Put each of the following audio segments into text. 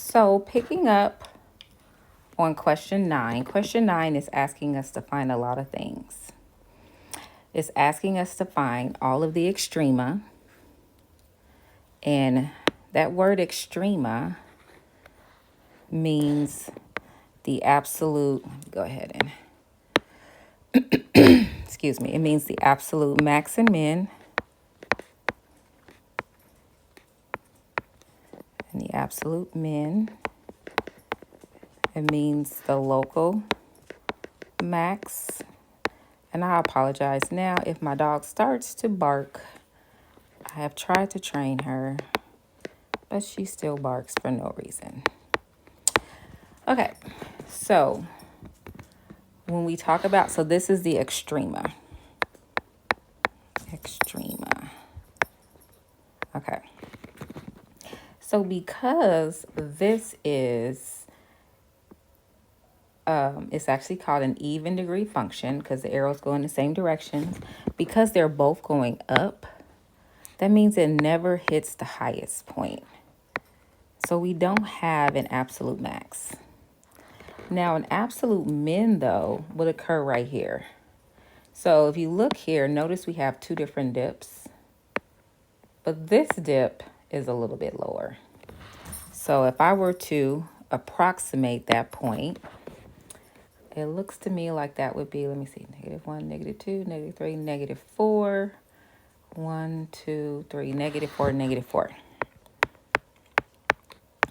So picking up on question 9 is asking us to find a lot of things. It's asking us to find all of the extrema. And that word extrema means the absolute, go ahead and, excuse me, it means the absolute max and min. And the absolute min, it means the local max. And I apologize now if my dog starts to bark. I have tried to train her, but she still barks for no reason. Okay, so when we talk about, so this is the extrema. Extrema. Okay. So because this is, it's actually called an even degree function because the arrows go in the same directions. Because they're both going up, that means it never hits the highest point. So we don't have an absolute max. Now, an absolute min, though, would occur right here. So if you look here, notice we have two different dips. But this dip is a little bit lower. So if I were to approximate that point, it looks to me like that would be, let me see, -1, -2, -3, -4, 1, 2, 3, -4, -4.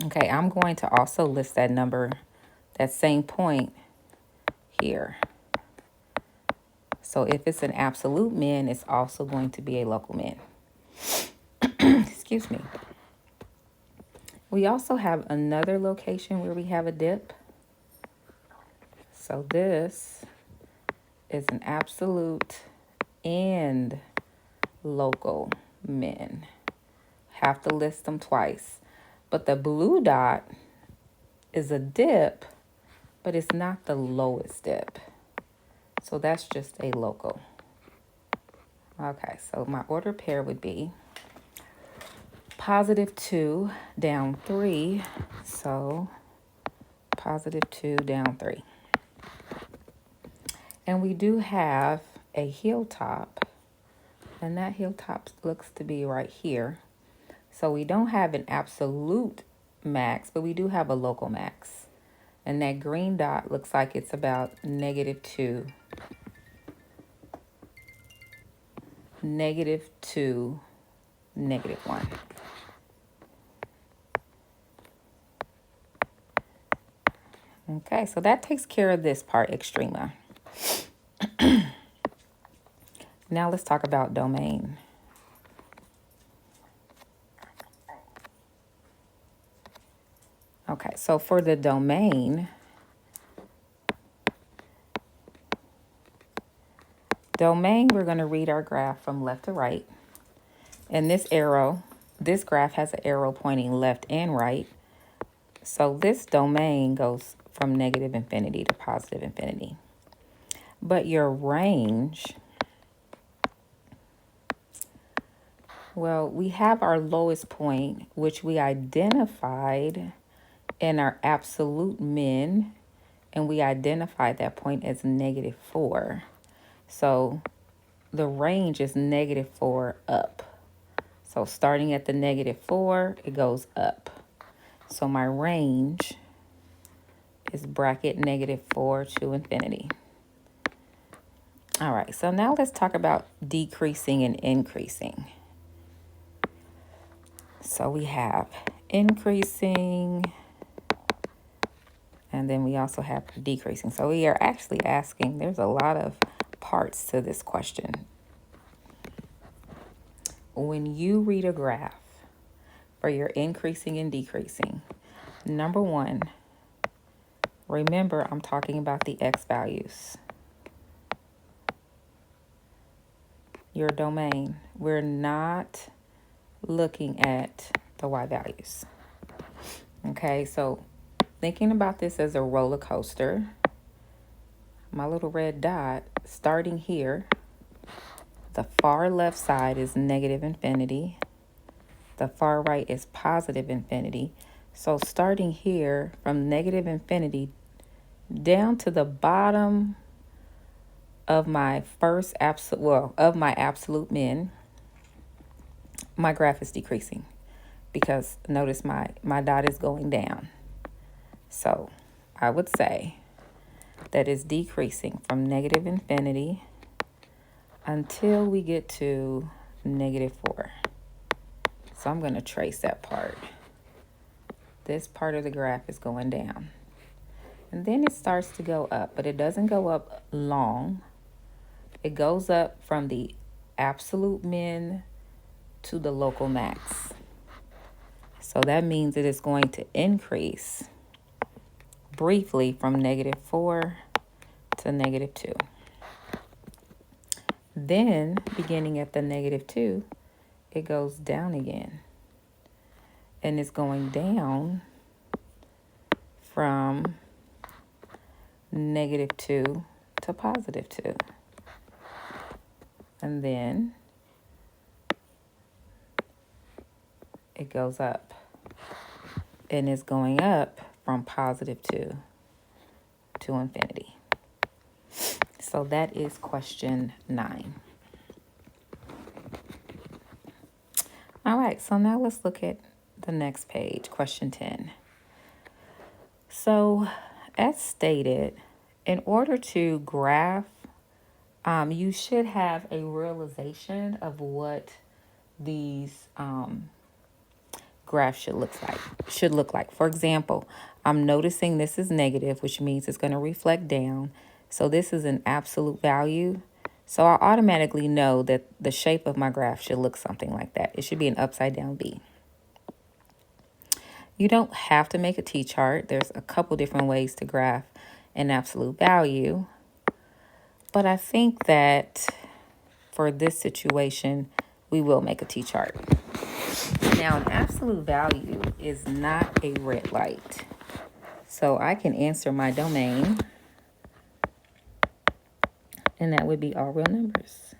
Okay, I'm going to also list that number, that same point here. So if it's an absolute min, it's also going to be a local min. Excuse me. We also have another location where we have a dip. So this is an absolute and local min. Have to list them twice. But the blue dot is a dip, but it's not the lowest dip. So that's just a local. Okay, so my order pair would be +2 down 3. So +2 down 3. And we do have a hilltop, and that hilltop looks to be right here. So we don't have an absolute max, but we do have a local max. And that green dot looks like it's about -2. -2, -1. Okay, so that takes care of this part, extrema. Now let's talk about domain. Okay, so for the domain, we're going to read our graph from left to right. And this graph has an arrow pointing left and right. So this domain goes from -infinity to +infinity. But your range, well, we have our lowest point, which we identified in our absolute min, and we identified that point as -4. So the range is -4 up. So starting at the -4, it goes up. So my range is bracket -4 to infinity. All right, so now let's talk about decreasing and increasing. So we have increasing, and then we also have decreasing. So we are actually asking, there's a lot of parts to this question. When you read a graph for your increasing and decreasing, number one, remember I'm talking about the x values. Your domain. We're not looking at the y values. Okay, so thinking about this as a roller coaster, my little red dot starting here, the far left side is -infinity. The far right is +infinity. So starting here from negative infinity down to the bottom of my first absolute, well, of my absolute min, my graph is decreasing because notice my dot is going down. So I would say that is decreasing from negative infinity until we get to -4. So I'm going to trace that part. This part of the graph is going down. And then it starts to go up, but it doesn't go up long. It goes up from the absolute min to the local max. So that means it is going to increase briefly from -4 to -2. Then, beginning at the -2, it goes down again. And it's going down from -2 to +2. And then it goes up. And it's going up from +2 to infinity. So that is question 9. All right, so now let's look at the next page, question 10. So as stated, in order to graph, you should have a realization of what these graphs should look like. For example, I'm noticing this is negative, which means it's going to reflect down. So this is an absolute value. So I automatically know that the shape of my graph should look something like that. It should be an upside down V. You don't have to make a T-chart. There's a couple different ways to graph an absolute value. But I think that for this situation, we will make a T-chart. Now, an absolute value is not a red light. So I can answer my domain, and that would be all real numbers.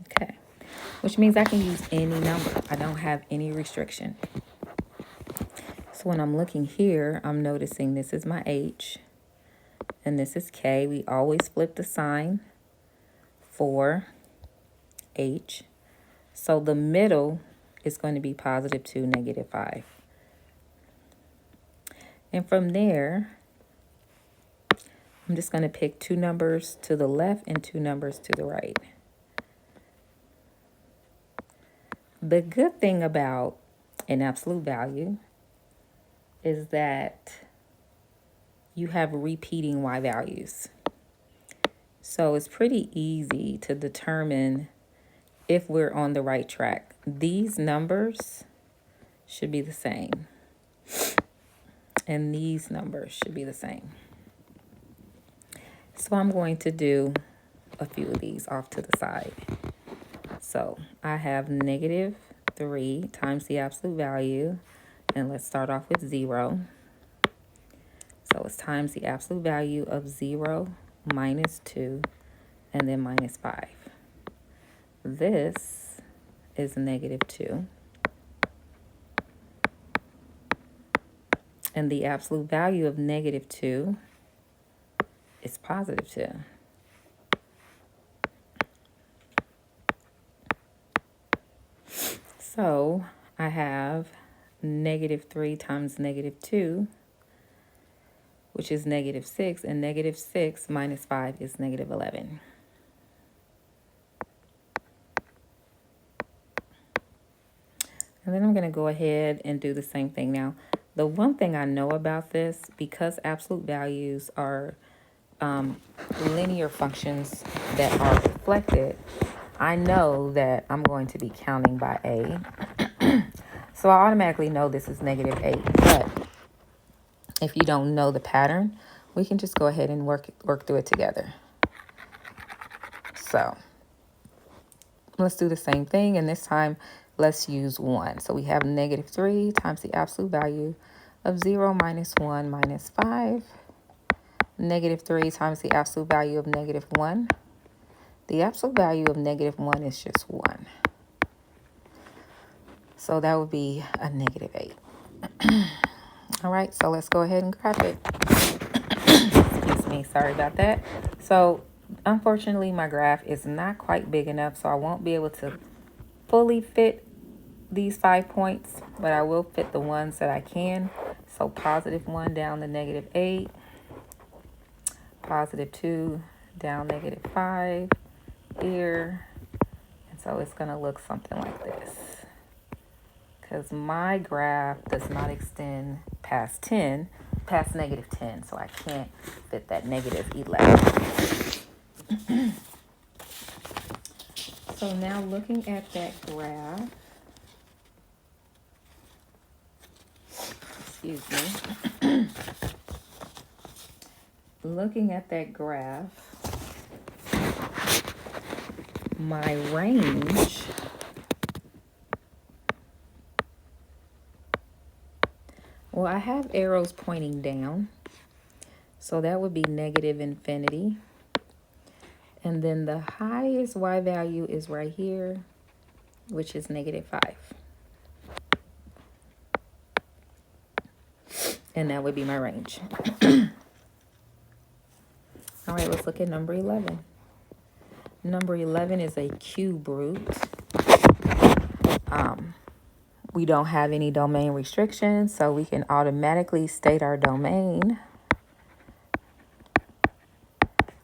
Okay, which means I can use any number. I don't have any restriction. So when I'm looking here, I'm noticing this is my H, and this is K. We always flip the sign for H. So the middle is going to be +2, -5. And from there, I'm just going to pick 2 numbers to the left and 2 numbers to the right. The good thing about an absolute value is that you have repeating Y values. So it's pretty easy to determine if we're on the right track. These numbers should be the same. And these numbers should be the same. So I'm going to do a few of these off to the side. So I have -3 times the absolute value. And let's start off with 0. So it's times the absolute value of 0 minus 2 and then -5. This is -2. And the absolute value of -2 is +2. So I have -3 times -2, which is -6, and -6 minus 5 is -11. And then I'm going to go ahead and do the same thing. Now, the one thing I know about this, because absolute values are linear functions that are reflected, I know that I'm going to be counting by A. So I automatically know this is -8. But if you don't know the pattern, we can just go ahead and work through it together. So let's do the same thing, and this time let's use 1. So we have -3 times the absolute value of 0 minus 1 minus 5. Negative 3 times the absolute value of negative 1. The absolute value of negative 1 is just 1. So that would be a negative 8. All right, so let's go ahead and graph it. Excuse me, sorry about that. So unfortunately, my graph is not quite big enough, so I won't be able to fully fit these 5 points, but I will fit the ones that I can. So positive 1 down to negative 8, positive 2 down negative 5 here. And so it's going to look something like this, because my graph does not extend past negative 10, so I can't fit that negative 11. So now looking at that graph, excuse me, looking at that graph, my range well, I have arrows pointing down, so that would be negative infinity. And then the highest y value is right here, which is negative 5. And that would be my range. All right, let's look at number 11. Number 11 is a cube root. We don't have any domain restrictions, so we can automatically state our domain,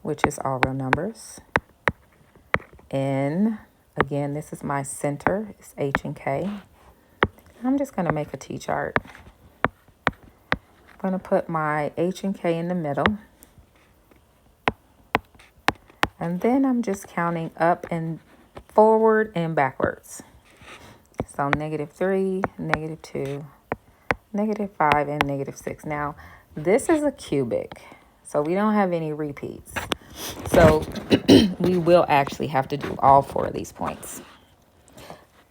which is all real numbers. And again, this is my center, it's H and K. I'm just going to make a T-chart. I'm going to put my H and K in the middle. And then I'm just counting up and forward and backwards. So negative 3, negative 2, negative 5, and negative 6. Now, this is a cubic, so we don't have any repeats. So we will actually have to do all 4 of these points.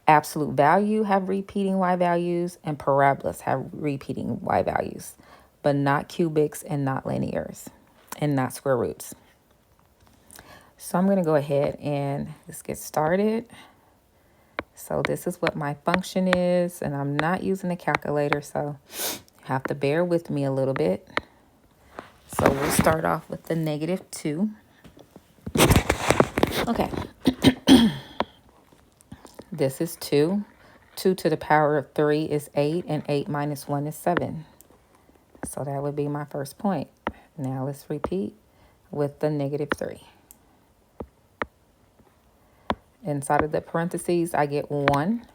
Absolute value have repeating y values, and parabolas have repeating y values, but not cubics and not linears and not square roots. So I'm going to go ahead and let's get started. So this is what my function is, and I'm not using a calculator, so you have to bear with me a little bit. So we'll start off with the negative 2. Okay. This is 2. 2 to the power of 3 is 8, and 8 minus 1 is 7. So that would be my first point. Now let's repeat with the negative 3. Inside of the parentheses, I get 1.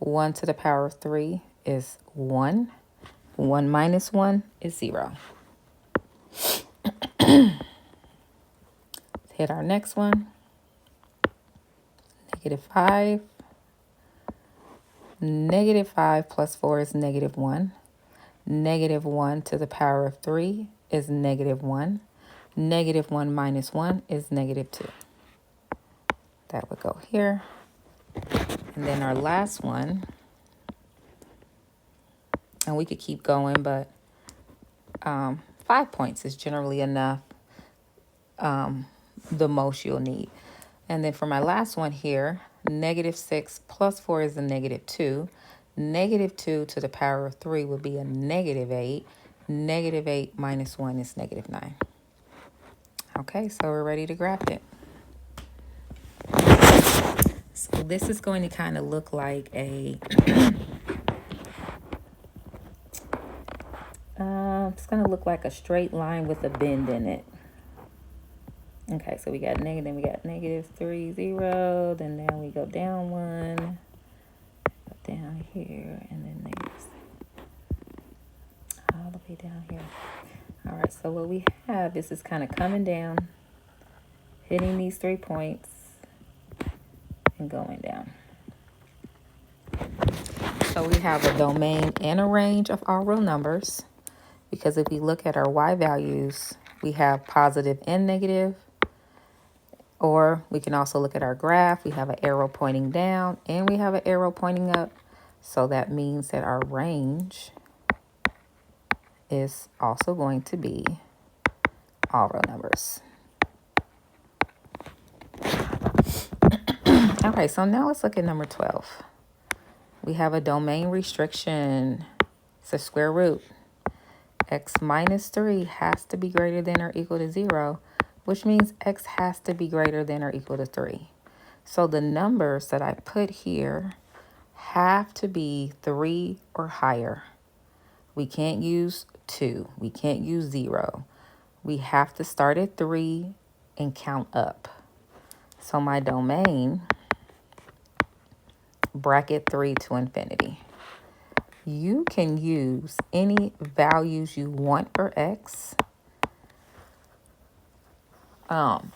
1 to the power of 3 is 1. 1 minus 1 is 0. Let's hit our next one. Negative 5. Negative 5 plus 4 is negative 1. Negative 1 to the power of 3 is negative 1. Negative 1 minus 1 is negative 2. That would go here. And then our last one, and we could keep going, but 5 points is generally enough, the most you'll need. And then for my last one here, negative 6 plus 4 is a negative 2. Negative 2 to the power of 3 would be a negative 8. Negative 8 minus 1 is negative 9. Okay, so we're ready to graph it. So this is going to kind of look like a, it's going to look like a straight line with a bend in it. Okay, so we got negative, then we got negative 3, 0, then now we go down 1, down here, and then negative all the way down here. All right, so what we have is it's kind of coming down, hitting these 3 points, and going down. So we have a domain and a range of all real numbers, because if we look at our y values, we have positive and negative. Or we can also look at our graph. We have an arrow pointing down and we have an arrow pointing up. So that means that our range is also going to be all real numbers. Okay, so now let's look at number 12. We have a domain restriction. It's a square root. X minus 3 has to be greater than or equal to 0, which means x has to be greater than or equal to 3. So the numbers that I put here have to be 3 or higher. We can't use 2. We can't use 0. We have to start at 3 and count up. So my domain, bracket 3 to infinity. You can use any values you want for x. I'm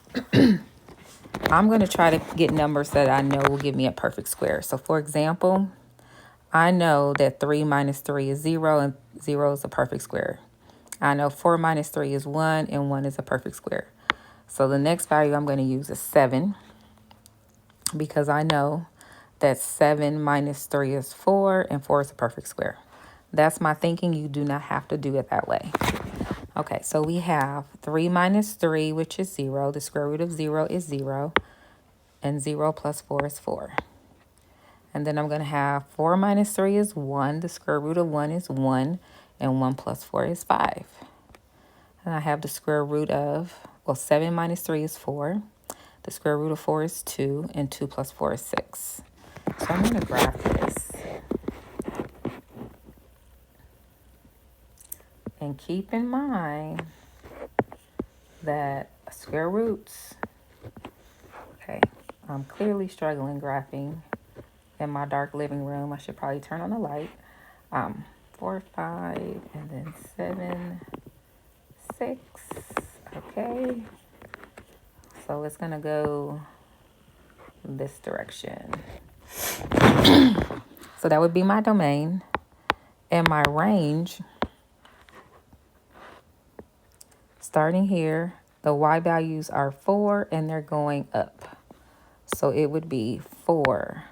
going to try to get numbers that I know will give me a perfect square. So for example, I know that 3 minus 3 is 0 and 0 is a perfect square. I know 4 minus 3 is 1 and 1 is a perfect square. So the next value I'm going to use is 7 because I know that 7 minus 3 is 4 and 4 is a perfect square. That's my thinking. You do not have to do it that way. Okay, so we have 3 minus 3, which is 0. The square root of 0 is 0. And 0 plus 4 is 4. And then I'm going to have 4 minus 3 is 1. The square root of 1 is 1. And 1 plus 4 is 5. And I have the square root of, 7 minus 3 is 4. The square root of 4 is 2. And 2 plus 4 is 6. So I'm going to graph this. And keep in mind that square roots, okay, I'm clearly struggling graphing in my dark living room. I should probably turn on the light. 4, 5, and then 7, 6. Okay. So it's going to go this direction. So that would be my domain. And my range, starting here, the y values are 4 and they're going up. So it would be 4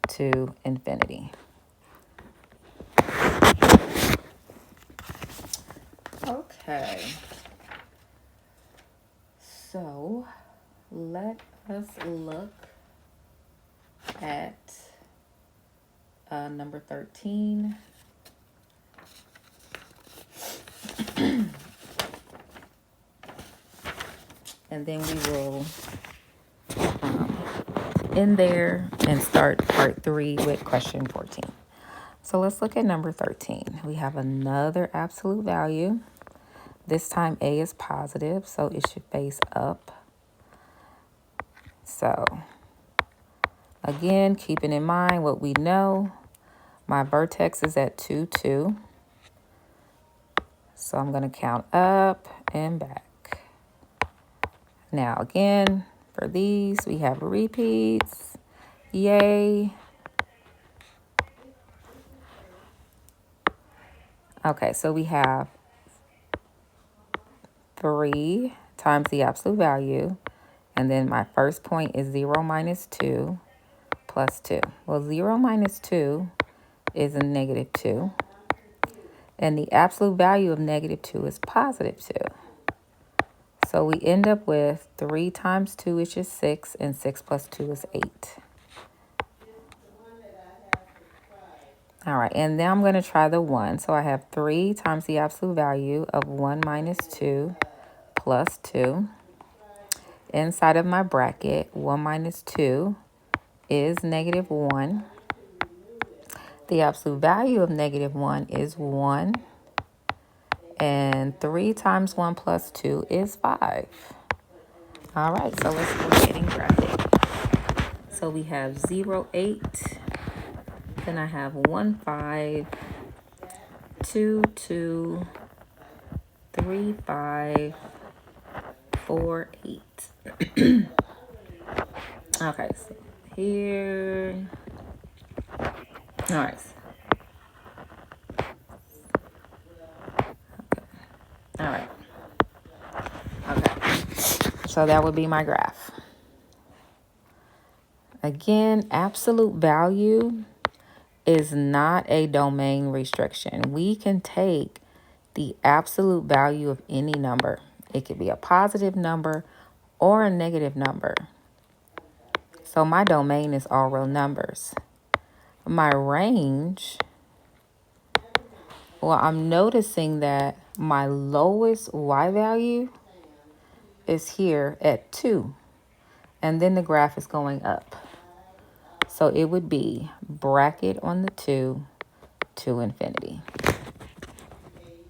to infinity. Okay. So let us look at number 13. And then we will end there and start part 3 with question 14. So let's look at number 13. We have another absolute value. This time A is positive, so it should face up. So again, keeping in mind what we know, my vertex is at 2, 2. So I'm going to count up and back. Now again, for these, we have repeats. Yay. Okay, so we have 3 times the absolute value. And then my first point is 0 minus 2 plus 2. Well, 0 minus 2 is a negative 2. And the absolute value of negative 2 is positive 2. So we end up with 3 times 2, which is 6, and 6 plus 2 is 8. All right, and now I'm going to try the 1. So I have 3 times the absolute value of 1 minus 2 plus 2. Inside of my bracket, 1 minus 2 is negative 1. The absolute value of negative 1 is 1. And 3 times 1 plus 2 is 5. All right, so let's go ahead and graph it. So we have 0, 8. Then I have 1, 5, 2, 2, 3, 5, 4, 8. Okay, so here. All right. All right. Okay. So that would be my graph. Again, absolute value is not a domain restriction. We can take the absolute value of any number. It could be a positive number or a negative number. So my domain is all real numbers. My range, well, I'm noticing that my lowest Y value is here at 2. And then the graph is going up. So it would be bracket on the 2 to infinity.